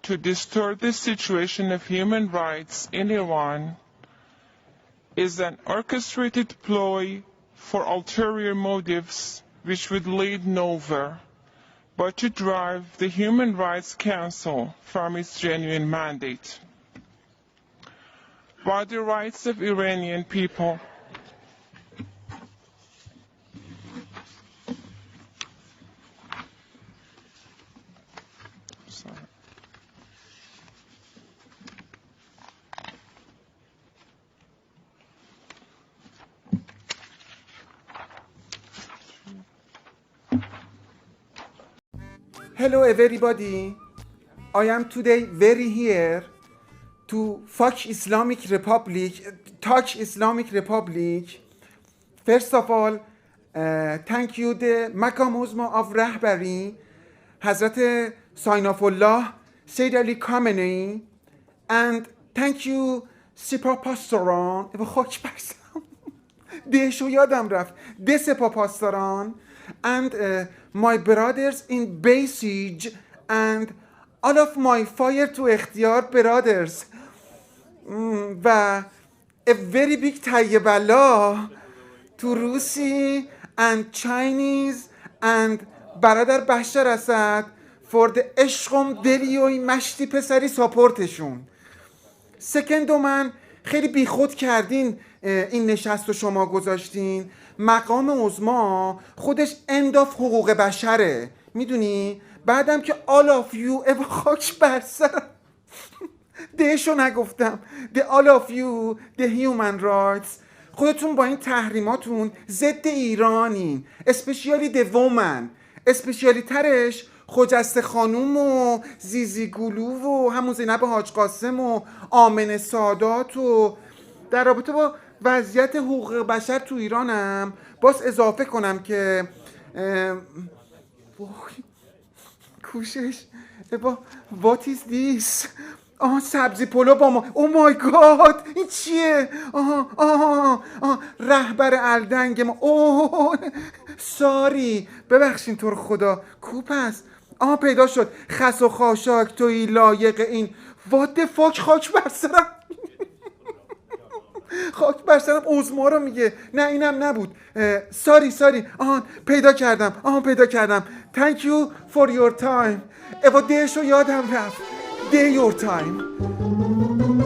to distort the situation of human rights in Iran is an orchestrated ploy for ulterior motives which would lead nowhere but to drive the Human Rights Council from its genuine mandate. While the rights of Iranian people Hello everybody, I am today very here to touch Islamic Republic. First of all, thank you the مقام عظما of رهبری حضرت ساینافالله سید علی خامنه‌ای and thank you سپاه پاسداران خاک برسم دهشو یادم رفت ده سپاه پاسداران and my brothers in Basij and all of my fire to اختیار brothers و a very big طیب الله to Rusi and Chinese and برادر بشار اسد for the عشقم دلیوی مشتی پسری ساپورتشون. سکندو من خیلی بیخود کردین این نشست رو شما گذاشتین. مقام عظما خودش انداف حقوق بشره میدونی؟ بعدم که all of you خاک برسرم دهشو نگفتم the all of you the human rights خودتون با این تحریماتون ضد ایرانین اسپشیالی the woman اسپشیالی ترش خجسته خانوم و زیزی گلو و همون زینب حاج قاسم و آمنه سادات و در رابطه با وضعیت حقوق بشر تو ایرانم باز اضافه کنم که کوشش what is this سبزی پلو با ما او مای گاد این چیه رهبر الدنگ ما ساری ببخشین تو رو خدا کوپ هست پیدا شد خس و خاشاک توی لایق این what the fuck خاک برسرم خاک برسرم عظما رو میگه نه اینم نبود ساری پیدا کردم thank you for your time دهشو یادم رفت day your time